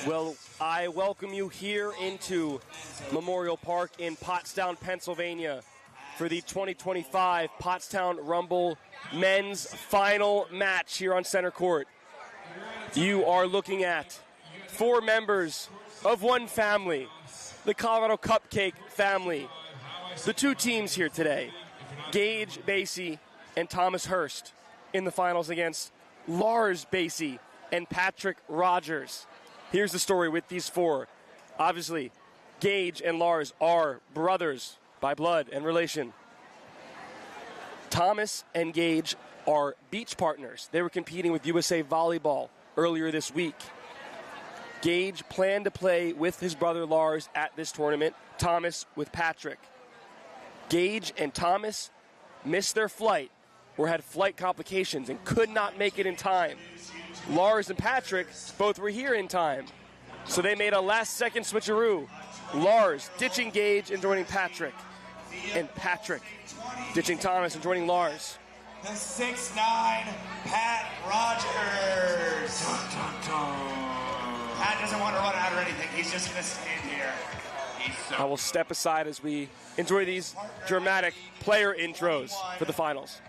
Well, I welcome you here into Memorial Park in Pottstown, Pennsylvania for the 2025 Pottstown Rumble men's final match here on center court. You are looking at 4 members of one family, the Colorado Cupcake family. The 2 teams here today, Gage Basey and Thomas Hurst, in the finals against Lars Basey and Patrick Rogers. Here's the story with these 4. Obviously, Gage and Lars are brothers by blood and relation. Thomas and Gage are beach partners. They were competing with USA Volleyball earlier this week. Gage planned to play with his brother Lars at this tournament, Thomas with Patrick. Gage and Thomas missed their flight or had flight complications and could not make it in time. Lars and Patrick both were here in time, so they made a last-second switcheroo. Lars ditching Gage and joining Patrick, and Patrick ditching Thomas and joining Lars. The 6'9" Pat Rogers. Pat doesn't want to run out or anything. He's just going to stand here. I will step aside as we enjoy these dramatic player intros for the finals.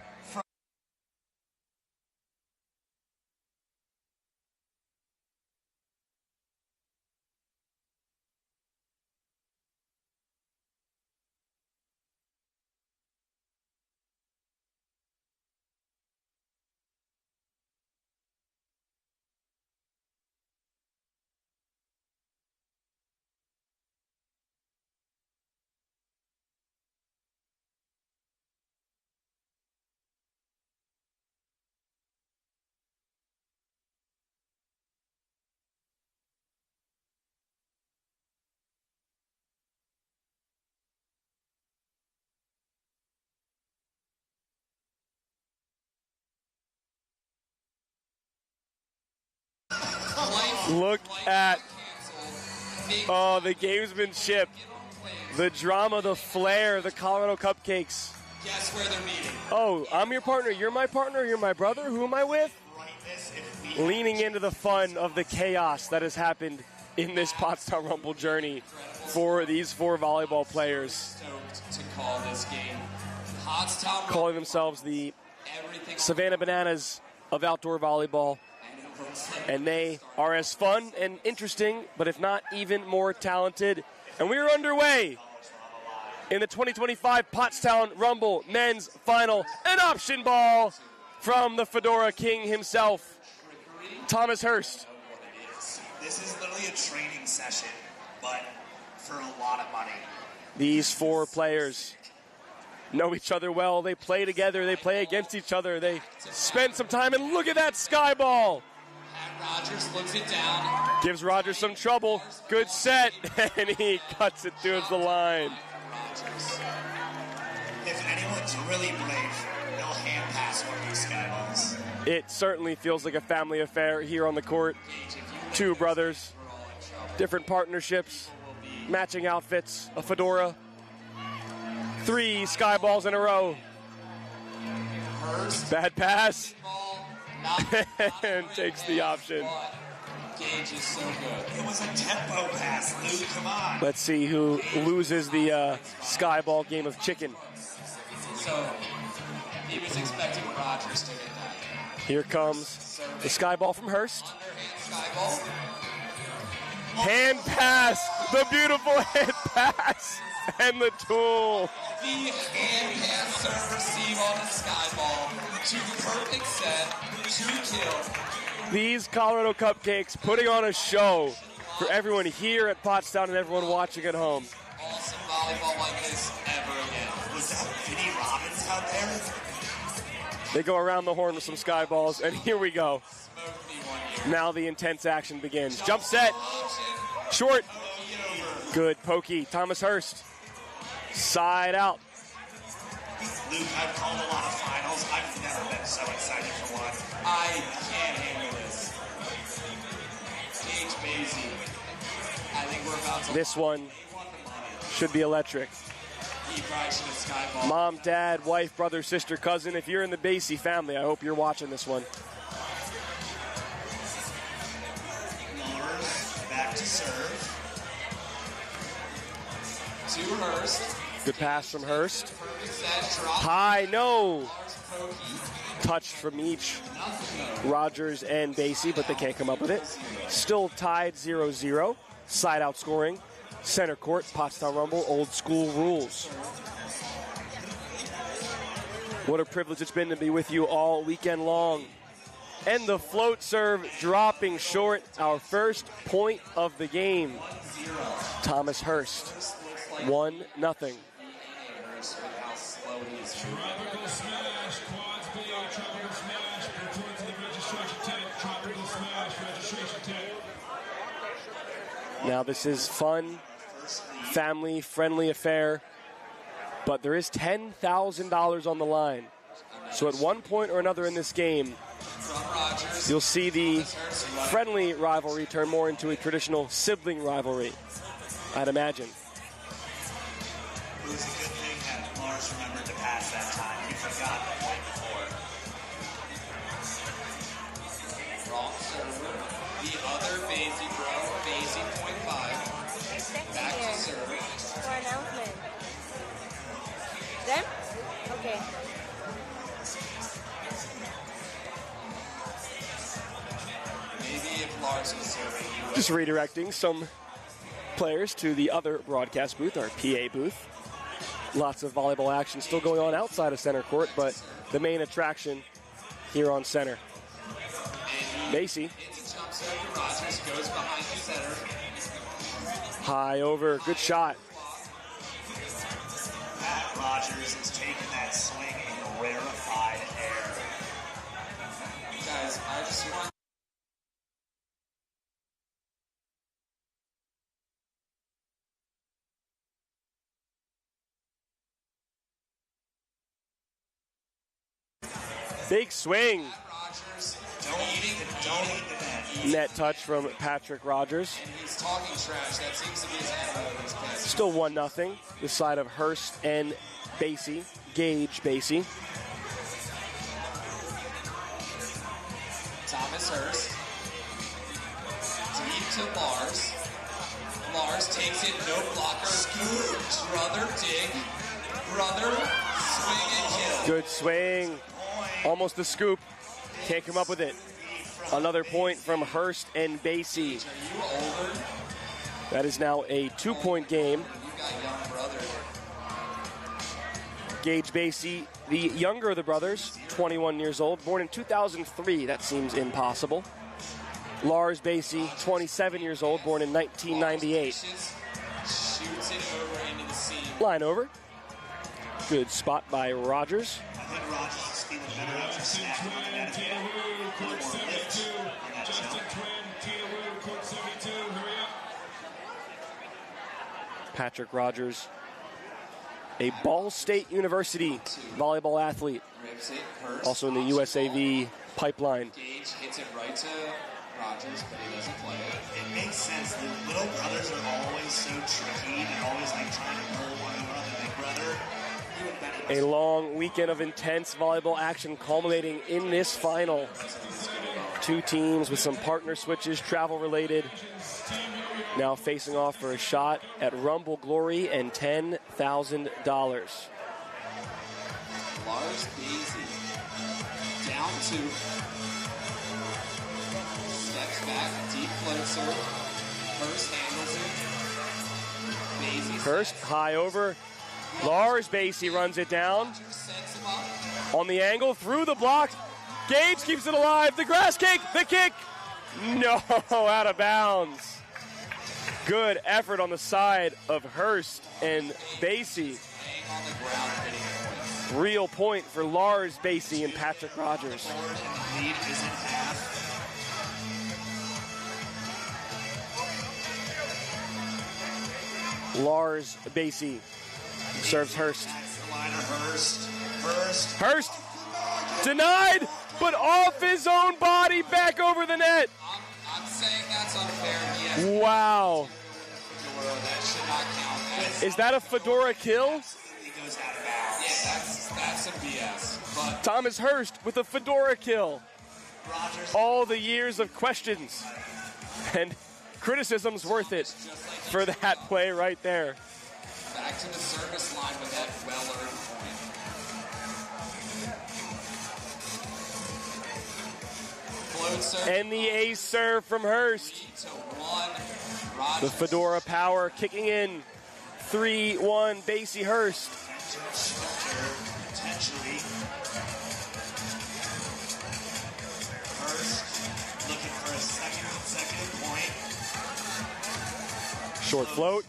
Look at, the gamesmanship, the drama, the flair, the Colorado Cupcakes. Guess where they're meeting. Oh, I'm your partner, you're my partner, you're my brother, who am I with? Leaning into the fun of the chaos that has happened in this Pottstown Rumble journey for these 4 volleyball players. Stoked to call this game. Pottstown calling themselves the Savannah Bananas of outdoor volleyball. And they are as fun and interesting, but if not even more talented. And we are underway in the 2025 Pottstown Rumble men's final. An option ball from the Fedora King himself, Thomas Hurst. This is literally a training session, but for a lot of money. These 4 players know each other well. They play together. They play against each other. They spend some time, and look at that sky ball. Rogers looks it down. Gives Rogers some trouble. Good set, and he cuts it towards the line. If anyone's really brave, they'll hand pass one of these sky balls. It certainly feels like a family affair here on the court. 2 brothers, different partnerships, matching outfits, a fedora, 3 sky balls in a row. Bad pass. And takes the option. Gage is so good. It was a tempo pass, Luke. Come on. Let's see who loses the sky ball game of chicken. So he was expecting Rogers to get that. Here comes the sky ball from Hurst. Sky ball. Hand pass. The beautiful hand pass. And the tool. The hand pass serve receive on the sky ball. 2 perfect set. 2 kills. These Colorado Cupcakes putting on a show for everyone here at Pottstown and everyone watching at home. Awesome volleyball like this ever again. Was that Vinny Robbins out there? They go around the horn with some sky balls, and here we go. Now the intense action begins. Jump set. Short. Good pokey. Thomas Hurst. Side out. Luke, I've called a lot of finals. I've never been so excited for one. I can't handle this. Gage Basey. I think we're about to. This one should be electric. He probably should have skyballed. Mom, dad, wife, brother, sister, cousin. If you're in the Basey family, I hope you're watching this one. Lars back serve. To Hurst. Good pass from Hurst. Perfect set, drop. High, no. Lars pokey. Touch from each. Nothing. Rogers and Basey, but they can't come up with it. Still tied 0-0. Side out scoring. Center court, Pottstown Rumble, old school rules. What a privilege it's been to be with you all weekend long. And the float serve dropping short. Our first point of the game. Thomas Hurst. 1-0. How slow he is shooting. Tropical smash, quads B, tropical smash, return to the registration tent, tropical smash, registration tent. Now this is fun, family-friendly affair, but there is $10,000 on the line. So at one point or another in this game, you'll see the friendly rivalry turn more into a traditional sibling rivalry, I'd imagine. It was a good thing that Lars remembered to pass that time. He forgot the point before. Wrong server. The other Basey bro. Basey 0.5. Back to serve. For announcement. Them? Okay. Maybe if Lars was serving, he would. Just redirecting some players to the other broadcast booth, our PA booth. Lots of volleyball action still going on outside of center court, but the main attraction here on center. Basey. It's a jump serve to Rogers. Goes behind the center. High over, good shot. Pat Rogers is taking that swing in rarefied air. Guys, I just want. Big swing. Rogers, don't eat the net. Net touch from Patrick Rogers. And he's talking trash. That seems to be his MO in this place. Still 1-0. The side of Hurst and Basey. Gage Basey. Thomas Hurst. Deep to Lars. Lars takes it, no blocker. Scoop. Brother dig. Brother swing and kill. Good swing. Almost the scoop. Can't come up with it. Another point from Hurst and Basey. Are you older? That is now a 2-point game. You got young brother. Gage Basey, the younger of the brothers, 21 years old, born in 2003. That seems impossible. Lars Basey, 27 years old, born in 1998. Shoots it over into the seam. Line over. Good spot by Rogers. I think Rogers is feeling better after Justin snapping on the net. Twin, Tina Wu, court 72. Justin zone. Twin, Tina Wu, court 72. Hurry up. Patrick Rogers, a Ball State University volleyball athlete, Rips it. Hurst. also in the USAV pipeline. Gage hits it right to Rogers, but he doesn't play it. It makes sense. The little brothers are always so tricky and always like trying to pull one over on the big brother. A long weekend of intense volleyball action culminating in this final. Two teams with some partner switches, travel related, now facing off for a shot at Rumble Glory and $10,000. Lars Basey down two. Steps back, deep float serve. Hurst handles it. Basey Hurst, high over. Lars Basey runs it down. Rogers sets him up. On the angle, through the block. Gage keeps it alive. The grass kick, the kick. No, out of bounds. Good effort on the side of Hurst and Basey. Laying on the ground, hitting points. Real point for Lars Basey and Patrick Rogers. Forward and the lead is in half. Lars Basey serves Hurst. That's the line of Hurst. Hurst. Hurst denied, but off his own body, back over the net. I'm saying that's unfair. Yes. Wow. Fedora, that should not count. Is that a Fedora kill? It goes out of bounds. Yeah, that's some BS. But Thomas Hurst with a Fedora kill. Rogers. All the years of questions. And criticism's worth it for that play right there. Back to the service line with that well-earned point. Float serve. And the ace serve from Hurst. 3-1. The Fedora power kicking in. 3-1, Basey Hurst. Potentially. Hurst looking for a second point. Short float.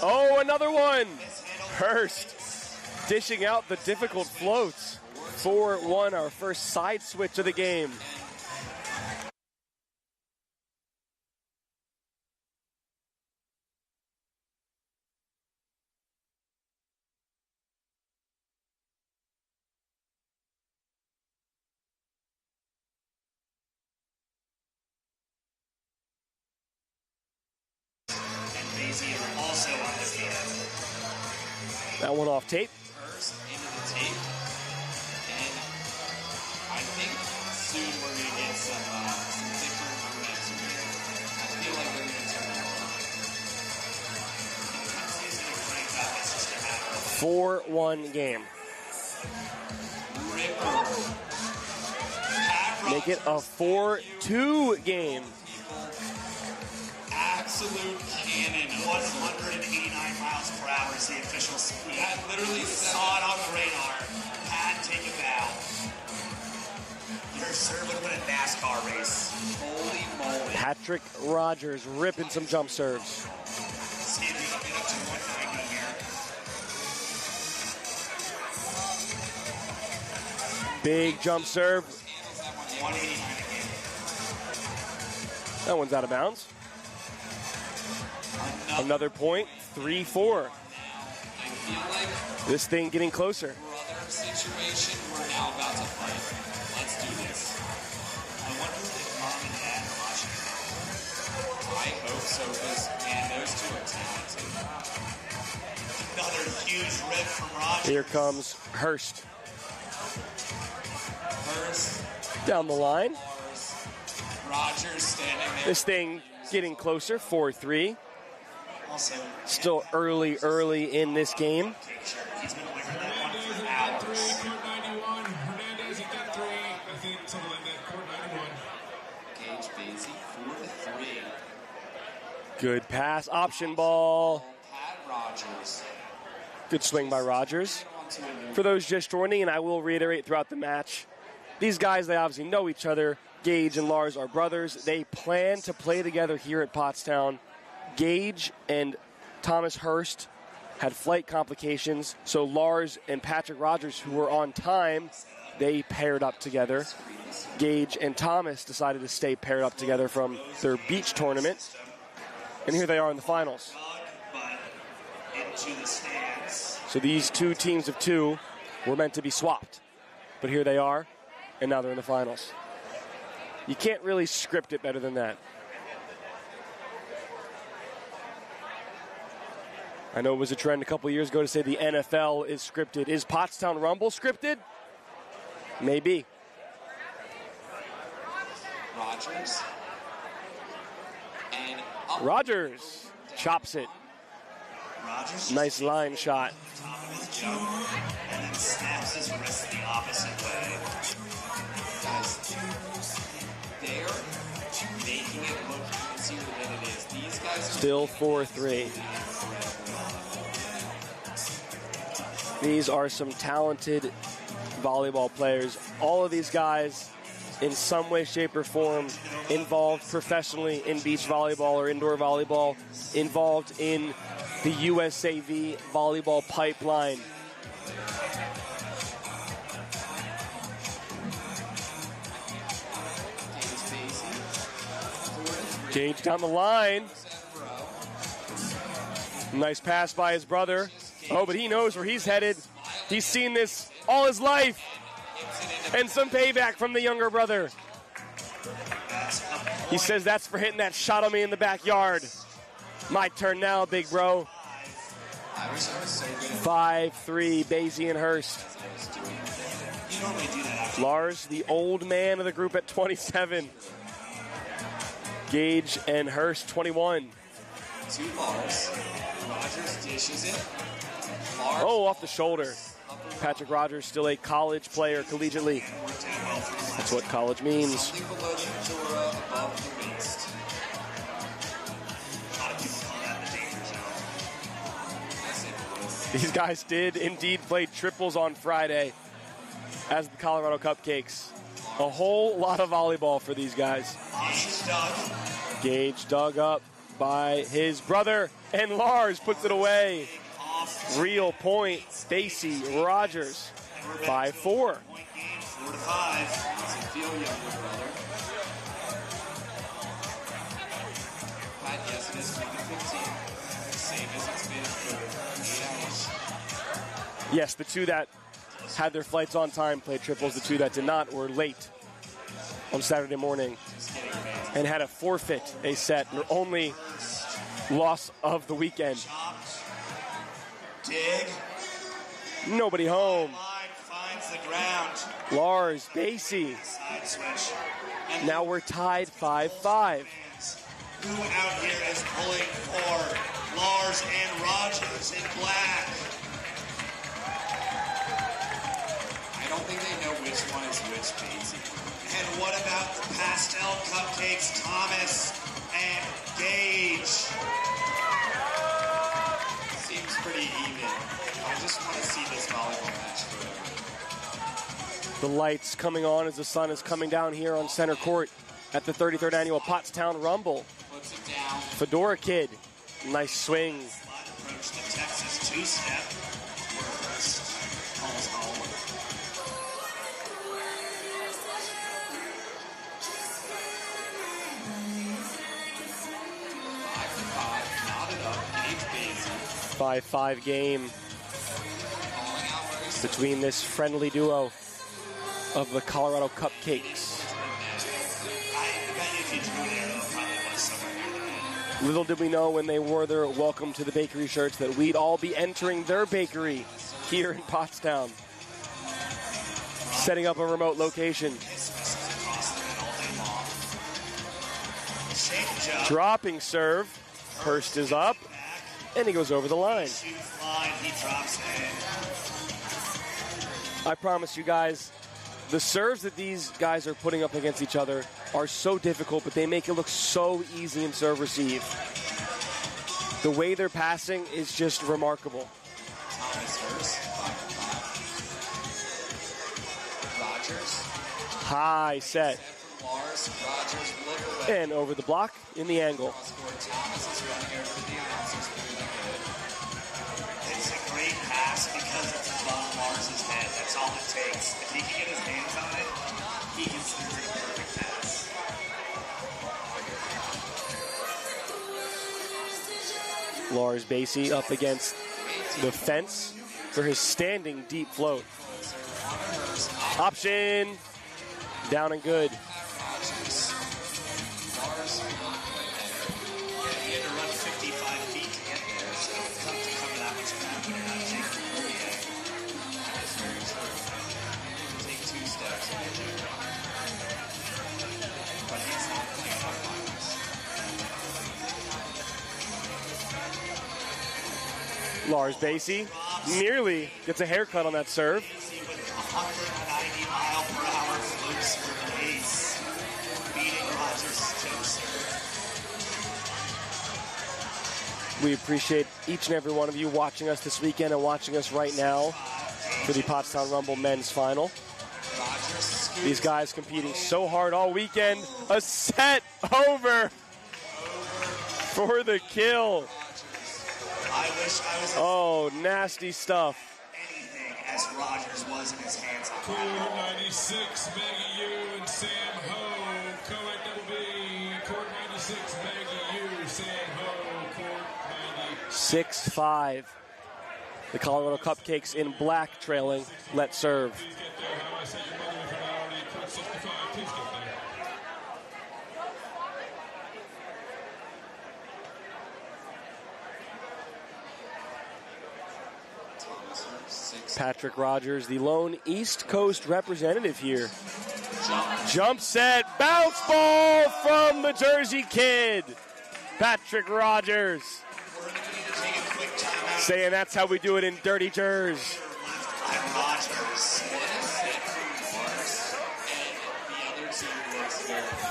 Oh, another one. Hurst dishing out the difficult floats. 4-1, our first side switch of the game. Basey is also on the field. That one off tape. Hurst into the tape. And I think soon we're going to get some different momentum here. I feel like we're going to turn it on. Intensity's going to crank up. It's just going to happen. 4-1 game. Ripper. Make it a 4-2 game. Absolute cannon. 189 miles per hour is the official speed. That literally saw it on the radar. Had to take a bow. Your serve would win a NASCAR race. Holy moly. Patrick Rogers ripping some jump serves. See if you can get up to 190 here. Big jump serve. 189 again. That one's out of bounds. Another point, 3-4. I feel like This thing getting closer. brother situation, we're now about to fight. Let's do this. I wonder if mom and dad are watching. I hope so, because, man, those two are talented. Another huge rip from Rogers. Here comes Hurst. Hurst, Down the line. Rogers standing there. This thing getting closer, 4-3. Also, Still early in this game. he's been away from that one Hernandez for at hours. 3, court 91. Hernandez at that 3. I think something like that, court 91. Gage Basey, 4-3. Good pass, option ball. Pat Rogers. Good swing by Rogers. On to a new For those just joining, and I will reiterate throughout the match, these guys, they obviously know each other. Gage and Lars are brothers. They plan to play together here at Pottstown. Gage and Thomas Hurst had flight complications, so Lars and Patrick Rogers, who were on time, they paired up together. Gage and Thomas decided to stay paired up together from their beach tournament, and here they are in the finals. but into the stands. So these two teams of two were meant to be swapped, but here they are, and now they're in the finals. You can't really script it better than that. I know it was a trend a couple years ago to say the NFL is scripted. Is Pottstown Rumble scripted? Maybe. Rogers. And up. Rogers chops it. Rogers. Nice line shot. Top of his jump. And then snaps his wrist the opposite way. Guys, they're making it look easier than it is. These guys are Still 4-3. These are some talented volleyball players. All of these guys, in some way, shape, or form, involved professionally in beach volleyball or indoor volleyball, involved in the USAV volleyball pipeline. Gage down the line. Nice pass by his brother. Oh, but he knows where he's headed. He's seen this all his life. And some payback from the younger brother. He says that's for hitting that shot on me in the backyard. My turn now, big bro. 5-3, Basey and Hurst. You normally do that after. Lars, the old man of the group at 27. Gage and Hurst, 21. To Lars. Rogers dishes it. Lars. Oh, off the shoulder. Patrick Rogers, still a college player collegiately. That's what college means. Something below the fedora, above the waist. A lot of people call that the danger zone. These guys did indeed play triples on Friday as the Colorado Cupcakes. A whole lot of volleyball for these guys. Gage dug up by his brother, and Lars puts it away. Real point, Basey, Rogers, 5-4. 4-5. Doesn't feel younger, brother. Pat, yes, it is 15. Same as it's been for 8 hours. Yes, the two that had their flights on time played triples. The two that did not were late on Saturday morning and had to forfeit a set, their only loss of the weekend. Dig. Nobody home. Line finds the ground. Lars, Basey. Side switch. And Now we're tied 5-5. who out here is pulling for Lars and Rogers in black? I don't think they know which one is which, Basey. And what about the pastel cupcakes, Thomas and Gage? Seems pretty even. I just want to see this volleyball match forever. The lights coming on as the sun is coming down here on center court at the 33rd annual Pottstown Rumble. Puts it down. Fedora Kid, nice swing. Slight approach to Texas two-step. Hurst calls home. 5-5, knotted up, Gage Basey. 5-5 game Calling out Hurst. between this friendly duo of the Colorado Cupcakes. I bet you if you drew there, they'll probably was somewhere near the net. Little did we know when they wore their Welcome to the Bakery shirts that we'd all be entering their bakery here in Pottstown. Setting up a remote location. Misses across the net all day long. Shake job. Dropping serve. Hurst is up, and he goes over the line. Shoots line, he drops it in. I promise you guys, the serves that these guys are putting up against each other are so difficult, but they make it look so easy in serve receive. The way they're passing is just remarkable. Thomas Hurst, 5-5. Rogers. High set. From Lars. Rogers will look away. And over the block in the angle. Thomas is running here for the announcers. It's a great pass because it's above Lars's head. That's all it takes. If he can get his hands on it, he considers it a perfect pass. Lars Basey up against the fence for his standing deep float. Option. Down and good. Rogers. Lars. He had to run 55 feet to get there, so it's tough to cover that much ground when you're not taking the full yet. That is very true. You take 2 steps and get there. But he's not playing on finals. Lars Basey nearly gets a haircut on that serve. Basey with 190-mile-per-hour floats for pace, beating Rogers' choke serve. We appreciate each and every one of you watching us this weekend and watching us right now for the Pottstown Rumble men's final. Rogers scoots These guys competing so hard all weekend. A set over for the kill. I wish I was Oh, nasty stuff. anything as Rogers was in his hands on Court that. 96, Maggie U and Sam Ho. Co-ed double B. Court 96, Maggie U, Sam Ho. Court 90. 6-5. The Colorado Cupcakes in black trailing. Let's serve. Please get there. How I say your mother with priority. Court 65, please get there. Thomas Hurst, 6. Patrick Rogers, the lone East Coast representative here. Jump. Jump set, bounce ball from the Jersey Kid, Patrick Rogers. Saying that's how we do it in Dirty Jers. Rogers.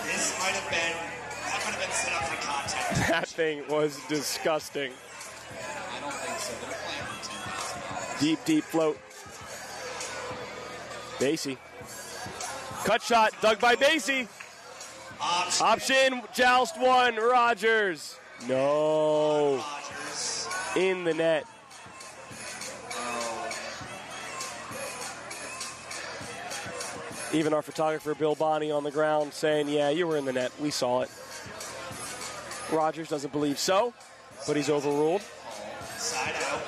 This might have been set up for contact. That thing was disgusting. I don't think so. They're playing for $10,000. Deep, deep float. Basey. Cut shot, dug by Basey. Option, joust one, Rogers. No. In the net. Even our photographer, Bill Bonney, on the ground saying, yeah, you were in the net. We saw it. Rogers doesn't believe so, but he's overruled. Side out.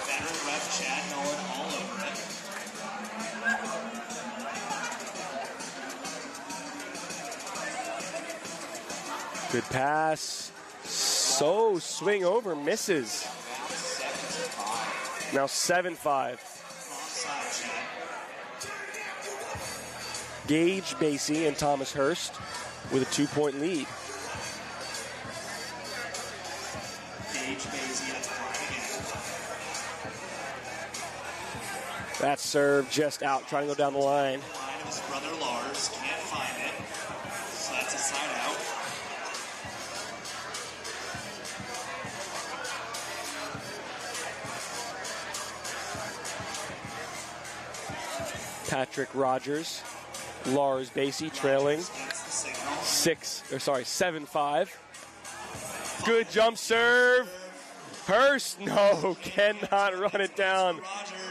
Veteran ref Chad Nolan all over it. Good pass. So swing over, misses. Now 7-5. Offside, Chad. Gage Basey and Thomas Hurst with a 2-point lead. Gage Basey at the line again. That serve just out, trying to go down the line. Line of his brother Lars, can't find it. So that's a side out. Patrick Rogers, Lars Basey trailing 7-5. Good jump serve. Hurst, no, cannot run it down.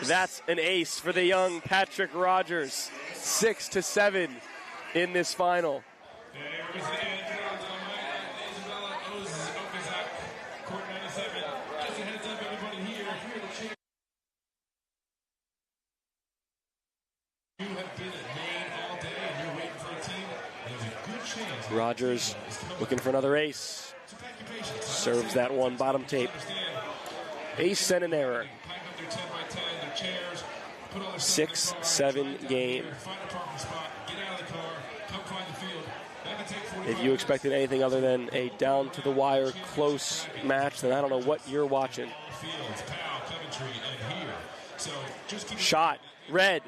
That's an ace for the young Patrick Rogers. 6-7 in this final. Rogers looking for another ace. Serves that one bottom tape. Ace and an error. 6-7 game. If you expected anything other than a down-to-the-wire close match, then I don't know what you're watching. Shot. Red.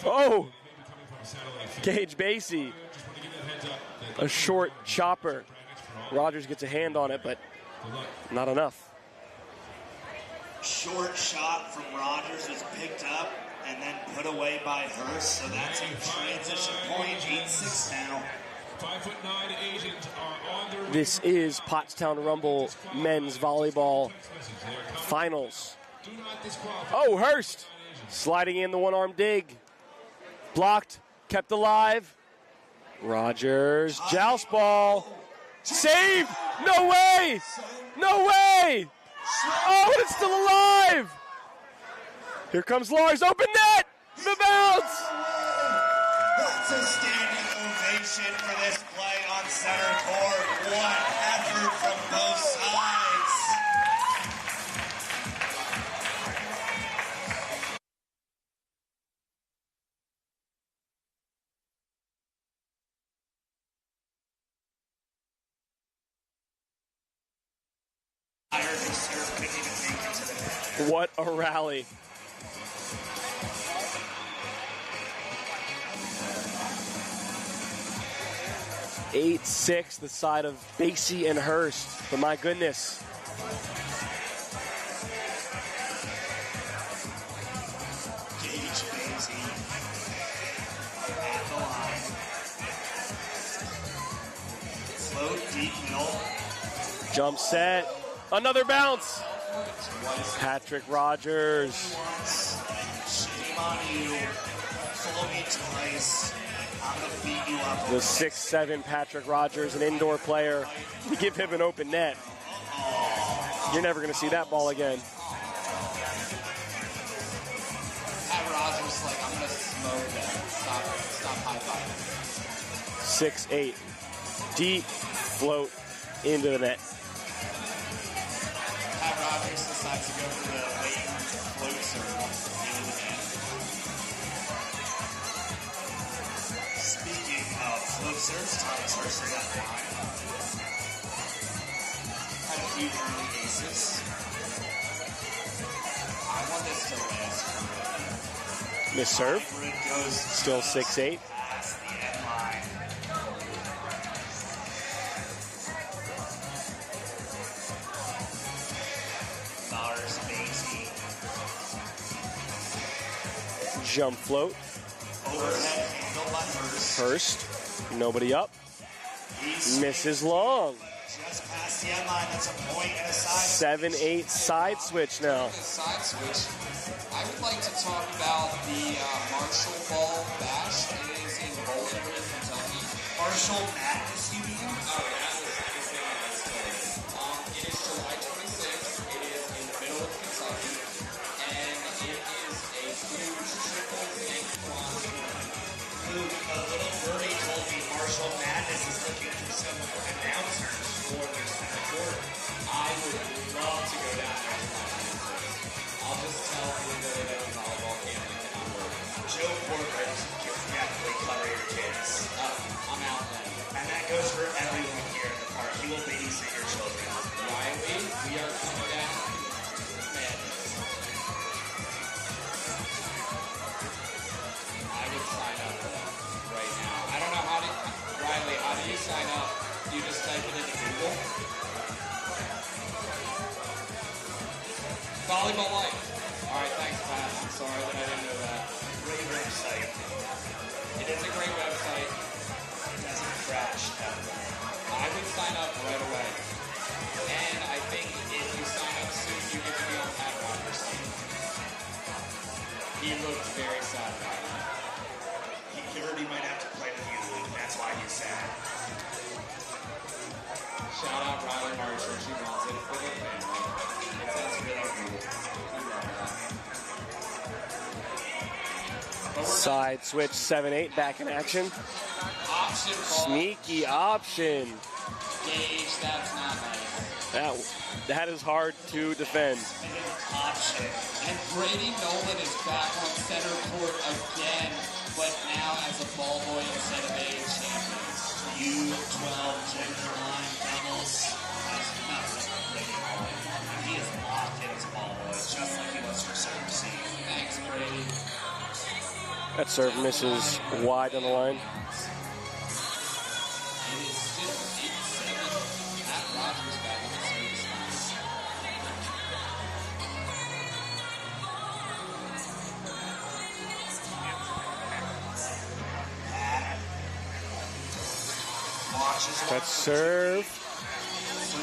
Oh! Gage Basey. A short chopper. Rogers gets a hand on it, but not enough. Short shot from Rogers was picked up and then put away by Hurst, so that's a transition point. 8-6 now. 5'9" Asians are on their way. This is Pottstown Rumble men's volleyball finals. Oh, Hurst sliding in the one-arm dig. Blocked, kept alive. Rogers, joust ball. Saved! No way! No way! Oh, and it's still alive! Here comes Lars, open net! The bounce! That's a standing ovation for this play on center court. What effort from both sides. What a rally. Eight, 6, the side of Basey and Hurst. But my goodness. Gage Basey at the line. Slow, deep middle. Jump set. Another bounce. Patrick Rogers. Shame on you. Follow me twice. I'm going to beat you up. The 6'7" Patrick Rogers, an indoor player. You give him an open net. You're never going to see that ball again. Pat Rogers, like, I'm going to smoke that. Stop high-fiving. 6'8". Deep float into the net. Pat Rogers decides to go for the late float serve into the net. serves Thomas Hurst at that line. Had a few early aces. I want this to last forever. Miss serve. Hybrid goes Still 6-8. past the end line. Lars, Basey. Jump float. Overhead handle by Hurst. Hurst. Nobody up. He's Misses long. just past the end line. That's a point and a side. 7-8 side switch now. The side switch. I would like to talk about the Marshall Ball Bash. It is in Bowling Green, Kentucky. Marshall Madness, you mean? Oh, yeah, this thing is totally. It is July 26th. It is in the middle of Kentucky. And it is a huge triple and quad tournament. Luke, a little birdie told me Marshall Madness is looking for some announcers for their second quarter. I would love to go down there to watch this. I'll just tell everybody that the volleyball camp cannot work. Joe Corbett, you definitely cover your kids. I'm out then. And that goes for everyone here in the park. He will babysit your children. Riley, we are coming down. Madness. I would sign up for that right now. I don't know how to, Riley, how do you sign up? Do you just type it into Google? Volleyball Life. All right, thanks, Pat. I'm sorry that I didn't know that. Great website. It is a great website. It doesn't crash ever. I would sign up right away. And I think if you sign up soon, you get to be on Pat Rogers' team. He looked very sad about it. He heard he might have to play with you, Luke. That's why he's sad. Shout out Riley Marshall. She wants it for the family. It sounds really cool. I love that. But we're Side switch 7-8. Back in action. option ball. Sneaky option. Gage, that's not nice. That is hard to defend. Option. And Brady Nolan is back on center court again, but now as a ball boy instead of a champions. U12 junior line doubles has nothing for Brady Nolan. And he is locked in as a ball boy, just like he was for serve C. Thanks, Brady. That serve misses wide on the line. It is still 8-7. Pat Rogers back on the service line. Watches That serve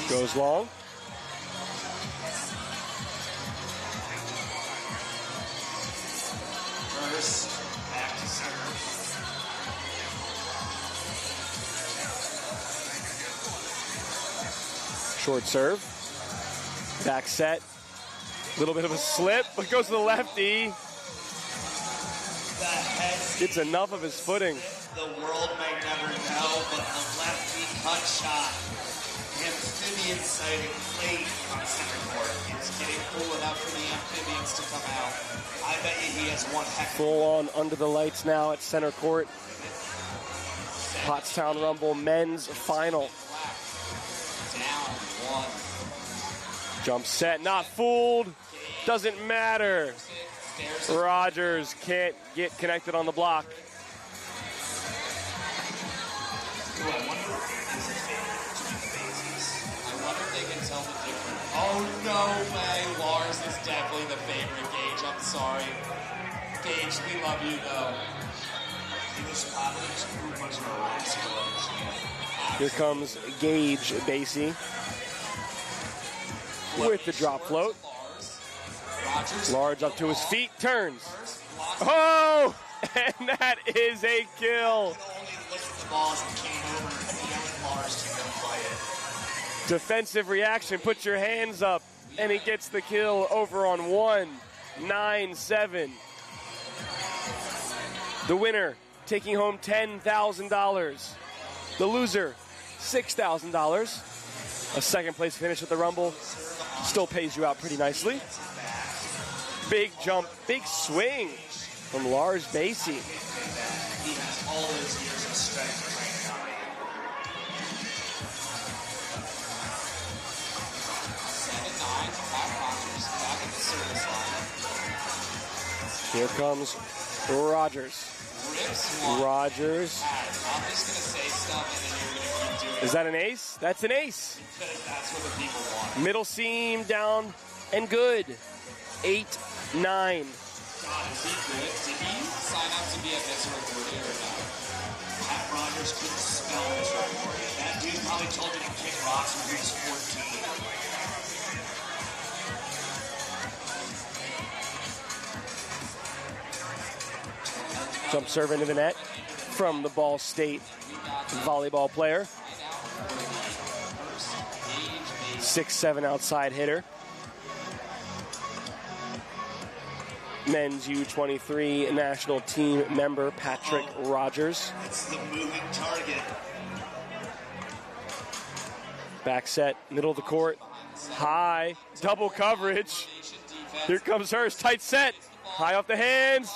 goes long. Hurst back to serve. Short serve. Back set. Little bit of a slip, but goes to the lefty. The head Gets enough of his footing. the world may never know, but a lefty cut shot. Amphibian sighting late on center court. It's getting cool enough for the amphibians to come out. I bet you he has one heck of Full on under the lights now at center court. Pottstown Rumble men's final. Down one. Jump set, not fooled. Doesn't matter. Stairs. Rogers can't get connected on the block. I wonder if they can tell the difference. Oh, no way. Lars is definitely the favorite, Gage. I'm sorry. Gage, we love you, though. he was probably too much of a rascal. Here comes Gage Basey with the drop float. Rogers. Large up to his feet, turns. Oh, and that is a kill. Only looked at the balls and came over and yelled Lars to go play it. Defensive reaction, put your hands up, and he gets the kill over on 1-9-7. The winner taking home $10,000. The loser, $6,000. A second place finish at the Rumble still pays you out pretty nicely. Big jump, big swing from Lars Basey. He has all those years of strength training on Here comes Rogers. Rips one. Rogers. I'm just going to say stuff and then you're going to keep doing it. Is that an ace? That's an ace. Because that's what the people want. Middle seam down and good. 8-9. God, is he good? Did he sign up to be a visceral Gordy or not? Pat Rogers couldn't spell this report. That dude probably told me to kick rocks when he was 14. Jump serve into the net from the Ball State volleyball player. 6'7" outside hitter. Men's U23 national team member Patrick Rogers. It's the moving target. Back set, middle of the court. High, double coverage. Here comes Hurst, tight set. High off the hands.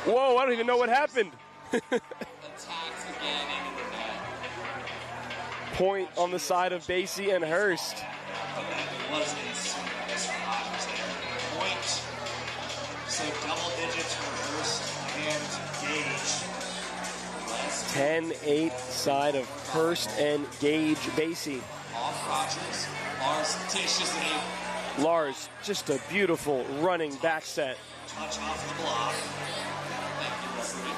Whoa, I don't even know what happened. Attacks again into the net. Point on the side of Basey and Hurst. But that was a swing for Rogers there. Point. So double digits for Hurst and Gage. 10-8 side of Hurst and Gage Basey. Off Rogers. Lars dishes it. Lars, just a beautiful running back set. Touch off the block. Thank you, referee.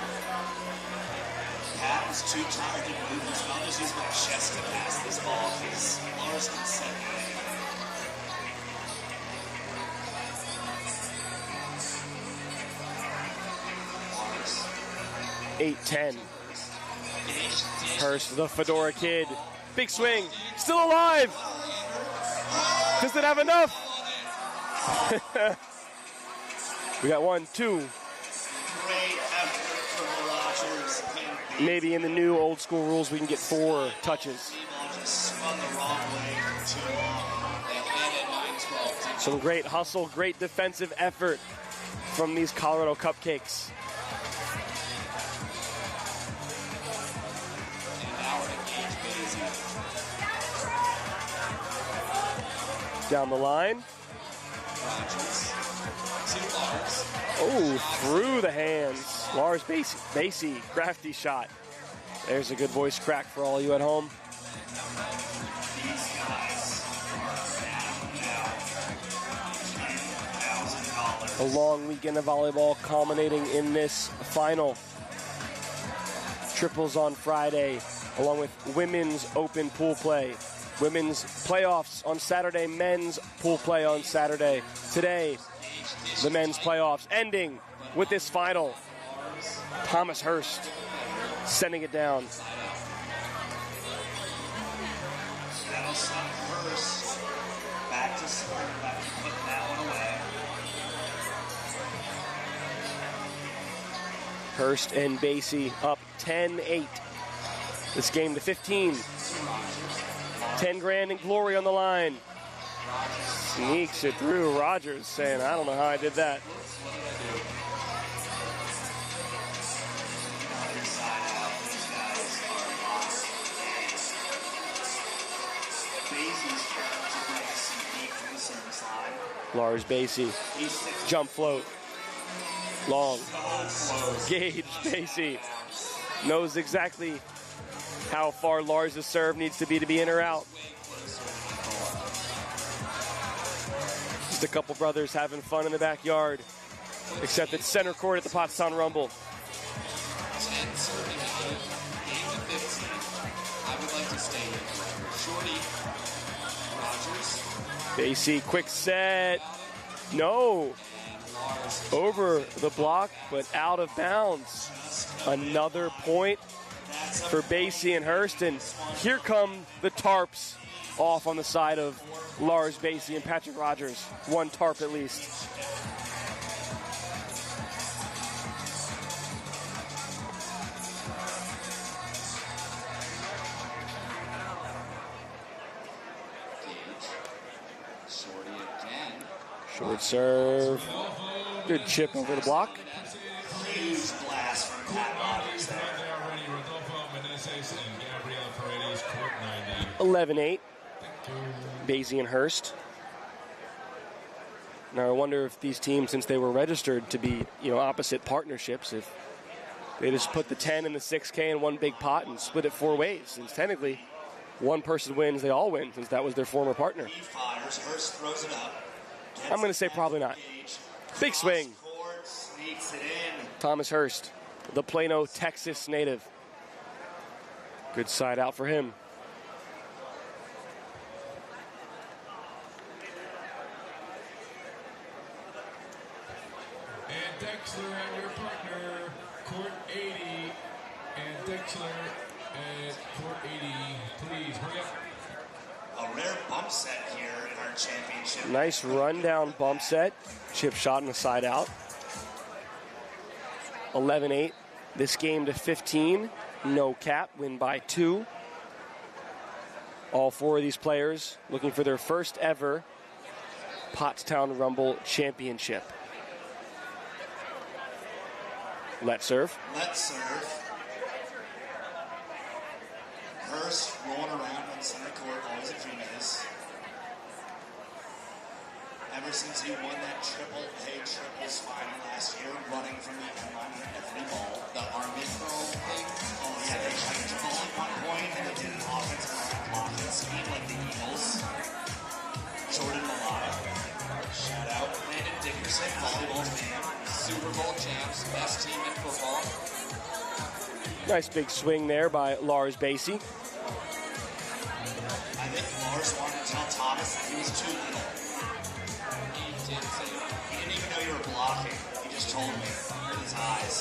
Pat was too tired to move. He's about to use my chest to pass this ball because Lars can set it. Lars. 8-10. Hurst, the Fedora Kid. Big swing. Still alive. Does it have enough? We got 1, 2. Great effort from Rogers. Maybe in the new old school rules we can get 4 touches. Ball just spun the wrong way for too long. They had at 9-12. Some great hustle, great defensive effort from these Colorado Cupcakes. And now we're to Gage Basey. Down the line. Rogers. To Lars. Oh, through the hands. Lars Basey, crafty shot. There's a good voice crack for all you at home. These guys are now $10,000. A long weekend of volleyball culminating in this final. Triples on Friday, along with women's open pool play. Women's playoffs on Saturday, men's pool play on Saturday. Today, the men's playoffs ending with this final. Thomas Hurst sending it down. That'll stop Hurst. Back to score. Back to put that one away. Hurst and Basey up 10-8. This game to 15. 10 grand in glory on the line. Sneaks it through. Rogers saying, I don't know how I did that. Inside out. These guys are lost. Basey's trying to bring some deep from the service line. Lars Basey, He's 6 jump float. Long. so close. Gage Basey knows exactly how far Lars' serve needs to be in or out. Just a couple brothers having fun in the backyard, except it's center court at the Pottstown Rumble. 10 serving out. Game to 15. I would like to stay here. Shorty. Rogers. Basey, quick set. No. And Lars. Over the block, but out of bounds. Another point for Basey and Hurst, and here come the tarps off on the side of Lars Basey and Patrick Rogers. One tarp at least. Shorty again. Short serve. Good chip over the block. Huge blast from Pat Rogers there. They are ready. Rodolfo Meneses and Gabriel Paredes, court 90. 11-8. Basey and Hurst. Now I wonder if these teams, since they were registered to be, opposite partnerships, if they just put the 10 and the 6K in one big pot and split it 4 ways. Since technically, one person wins, they all win, since that was their former partner. He fires. Hurst throws it up. I'm going to say probably not. Big swing. Court, sneaks it in. Thomas Hurst, the Plano, Texas native. Good side out for him. And Dexler and your partner, court 80. And Dexler at court 80. Please hurry up. A rare bump set here in our championship. Nice rundown bump set. Chip shot on the side out. 11-8. This game to 15. No cap. Win by 2. All 4 of these players looking for their first ever Pottstown Rumble Championship. Let serve. Let serve. Hurst rolling around on center court, always a dream of his. Ever since he won that triple A triples final last year, running from the end line with every ball. The armpit curl thing. Oh yeah, they tried to triple at one point, and they did an offensive block and speed like the Eagles. Jordan Malata. Shout out. Landon Dickerson, volleyball fan. Super Bowl champs, best team in football. Nice big swing there by Lars Basey. I think Lars wanted to tell Thomas that he was too little. He did say He didn't even know you were blocking. He just told me with his eyes.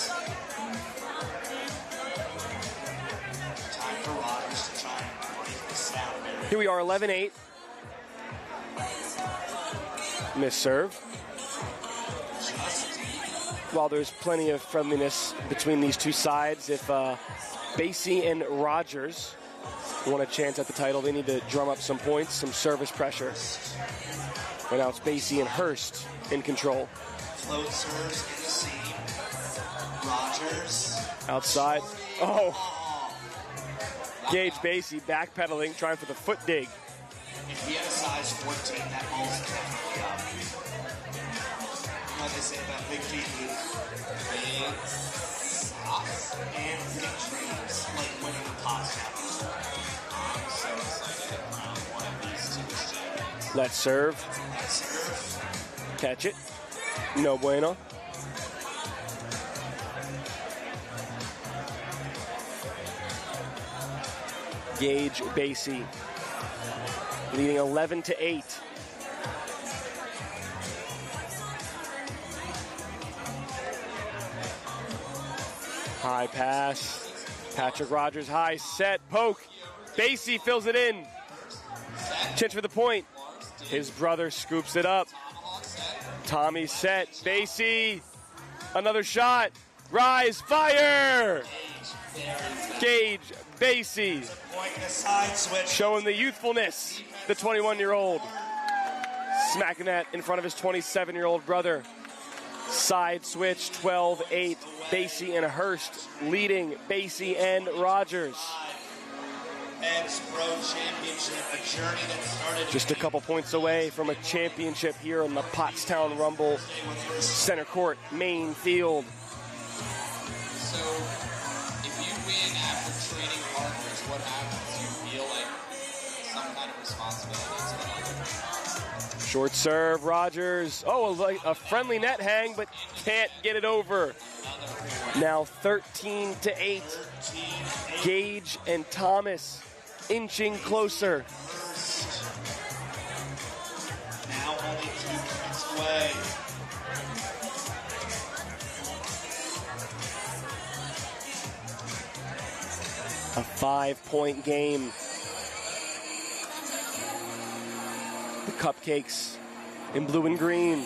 Time for Rodgers to try and make this sound better. Here we are, 11-8. Miss serve. While there's plenty of friendliness between these two sides, if Basey and Rogers want a chance at the title, they need to drum up some points, some service pressure. But now it's Basey and Hurst in control. Float serves in the seam. Rogers. Outside. Oh. Gage Basey backpedaling, trying for the foot dig. If he had a size 14, that ball's definitely up. You know what they say about big feet, Luke? big socks. And big dreams, like winning the Pottstown. I'm so excited at round 1 of these two champions. Let's serve. Let's serve. Catch it. No bueno. Gage Basey leading 11-8. High pass. Patrick Rogers, high set, poke. Basey fills it in. Chance for the point. His brother scoops it up. Tommy set. Basey. Another shot. Rise. Fire. Gage Basey. Point the side switch. Showing the youthfulness. The 21-year-old. Smacking that in front of his 27-year-old brother. Side switch, 12-8. Basey and Hurst leading Basey and Rogers. Men's Pro Championship, a journey that started Just a couple points away from a championship here in the Pottstown Rumble Center Court main field. So, if you win after trading partners, what happens? You feel like some kind of responsibility to the Short serve, Rogers. Oh, a friendly net hang, but can't get it over. Now 13-8. Gage and Thomas inching closer. now only 2 points away. A 5-point game. The Cupcakes in blue and green.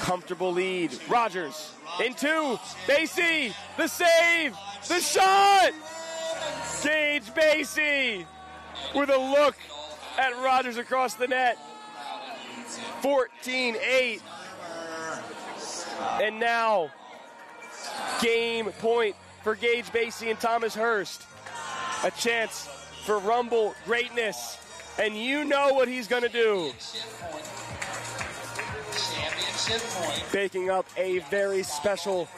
Comfortable lead. Rogers in 2. Basey, the save, the shot. Gage Basey with a look at Rogers across the net. 14-8. And now, game point for Gage Basey and Thomas Hurst. A chance for Rumble greatness. And you know what he's going to do. championship point. Baking up a very special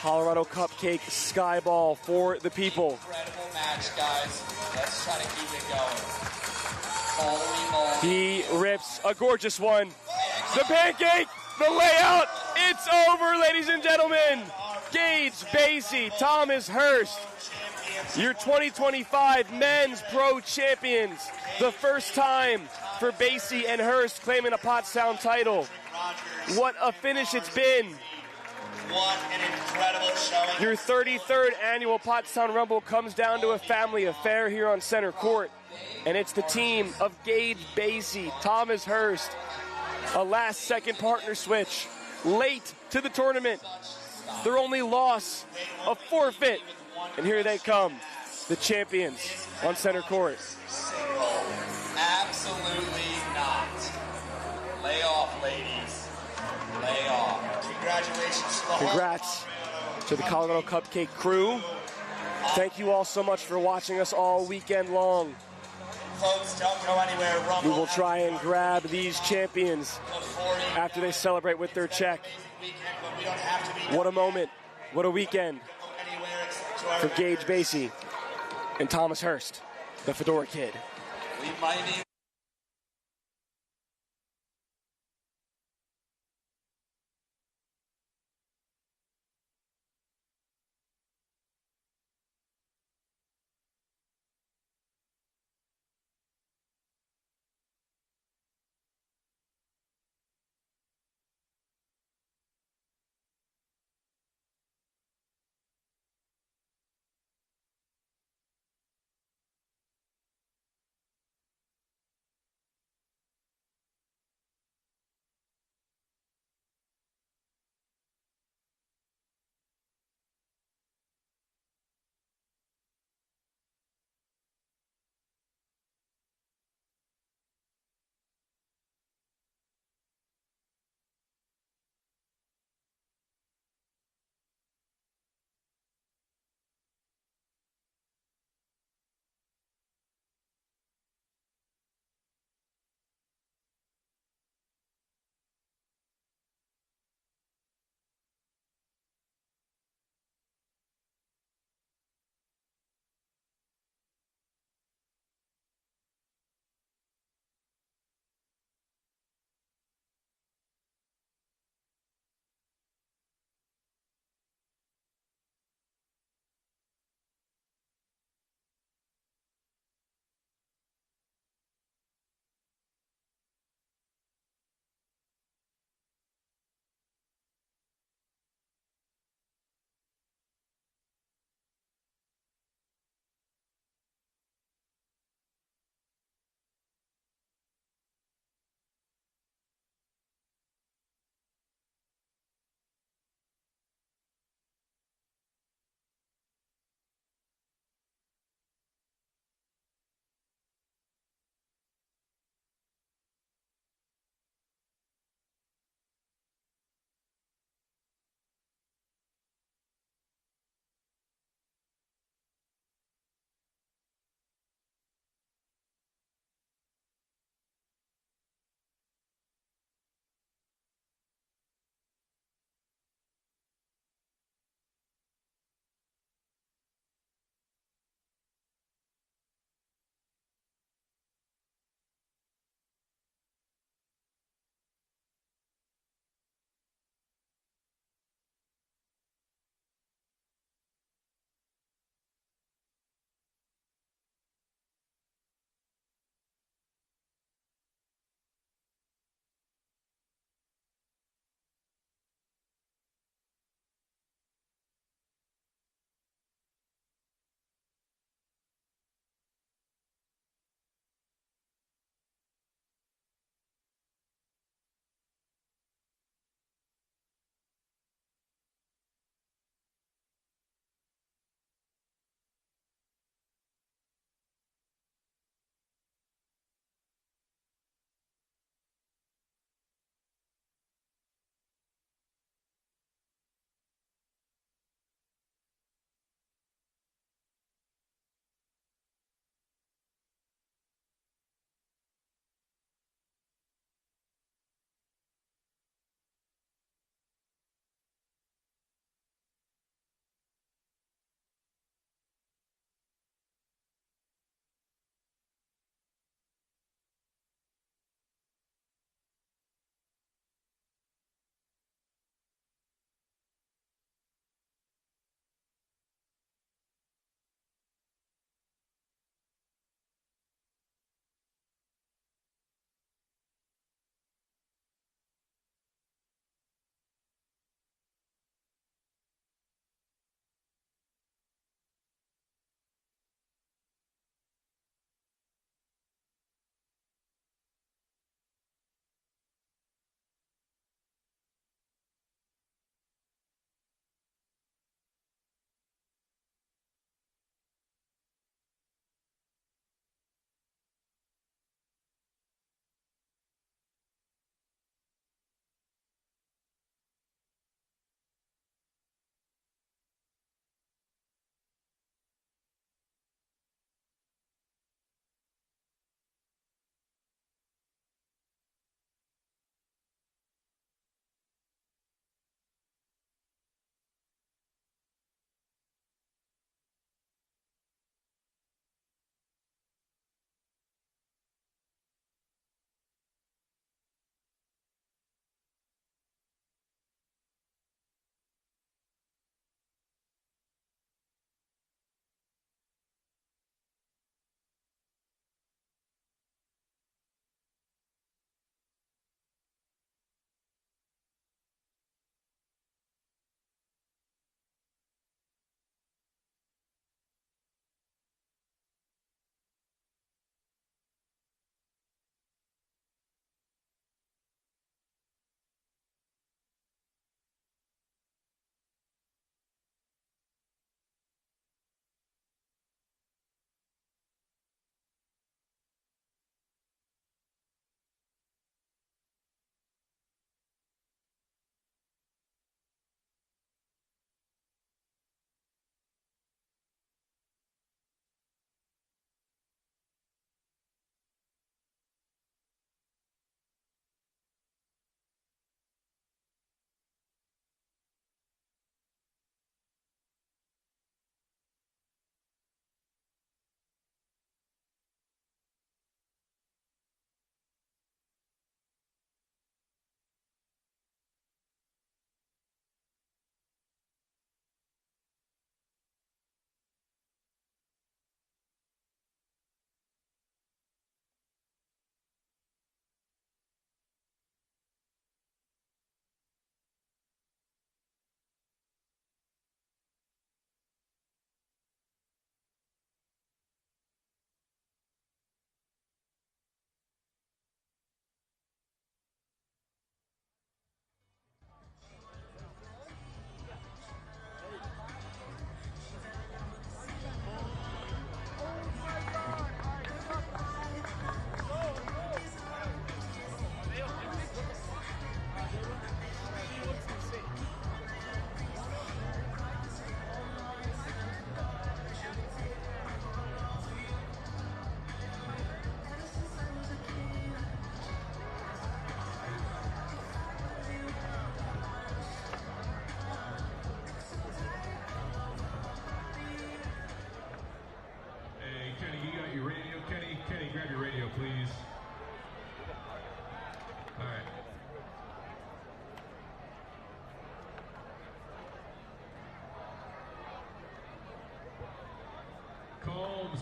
Colorado Cupcake Skyball for the people. Incredible match, guys. Let's try to keep it going. Holy moly. He rips a gorgeous one. The pancake, the layout, it's over, ladies and gentlemen. Gage, Basey, Thomas, Hurst, your 2025 Men's Pro Champions. The first time for Basey and Hurst claiming a Pottstown title. What a finish it's been. What an incredible showing. Your 33rd annual Pottstown Rumble comes down to a family affair here on center court. And it's the team of Gage, Basey, Thomas, Hurst. A last-second partner switch late to the tournament. Their only loss, a forfeit. And here they come, the champions on center court. Absolutely not. Lay off, ladies. Lay off. Congratulations to the whole Congrats to the Colorado Cupcake crew. Thank you all so much for watching us all weekend long. folks. Don't go anywhere. Rumble. We will try and grab these champions after they celebrate with their check. What a moment. What a weekend for Gage Basey and Thomas Hurst, the Fedora Kid. We might even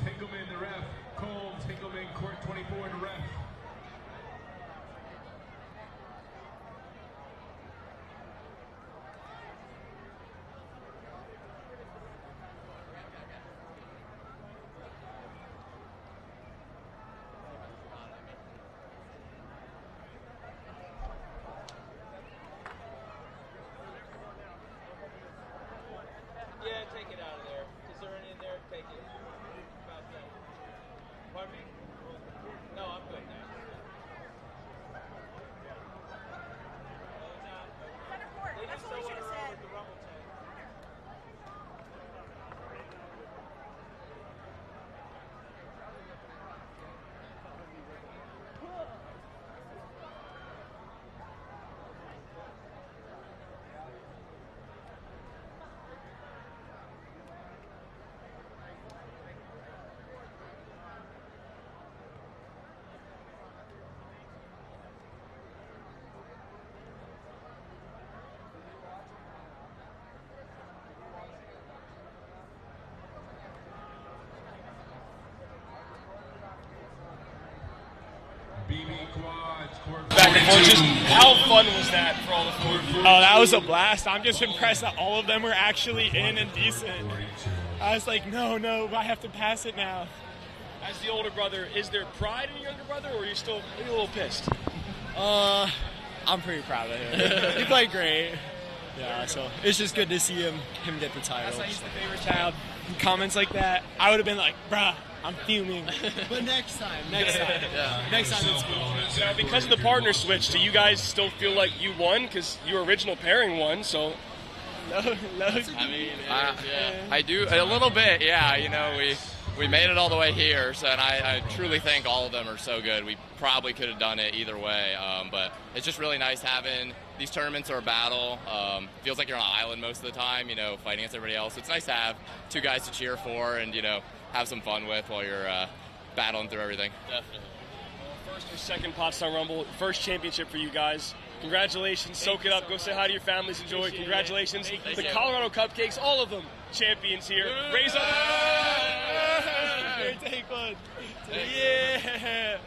Hinkleman, the ref. Combs, Hinkleman, court 24, the ref. Yeah, take it out of there. Is there any in there? Take it. About that. Pardon me? No, I'm good now. Center court. They That's just what we throw should it have around said. with the rumble tank. BB quads, court Back and forth. Just how fun was that for all the four? Oh, that was a blast. I'm just impressed that all of them were actually in and decent. I was like, no, I have to pass it now. As the older brother, is there pride in your younger brother, or are you still a little pissed? I'm pretty proud of him. He played great. Yeah, so it's just good to see him get the title. That's my favorite child. Comments like that, I would have been like, bruh, I'm fuming. But next time. Next time it's good. Now, because of the partner switch, do you guys still feel like you won? Because your original pairing won, so... I mean, I do a little bit, yeah. You know, we made it all the way here, so and I truly think all of them are so good. We probably could have done it either way, but it's just really nice having these tournaments or a battle. Feels like you're on an island most of the time, you know, fighting against everybody else. It's nice to have two guys to cheer for and, you know, have some fun with while you're battling through everything. Definitely. Well, first or second Pottstown Rumble, first championship for you guys. Congratulations. Soak it up. Go say hi to your families. Enjoy. Congratulations. The Colorado Cupcakes, all of them champions here. Raise up. Take one. Yeah. There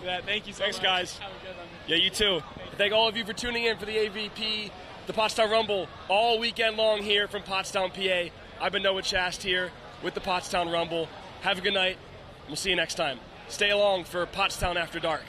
we go. Thank you so Thanks, much. guys. Have a good one. Yeah, you too. Thank all of you for tuning in for the AVP, the Pottstown Rumble, all weekend long here from Pottstown, PA. I've been Noah Chast here with the Pottstown Rumble. Have a good night. We'll see you next time. Stay along for Pottstown After Dark.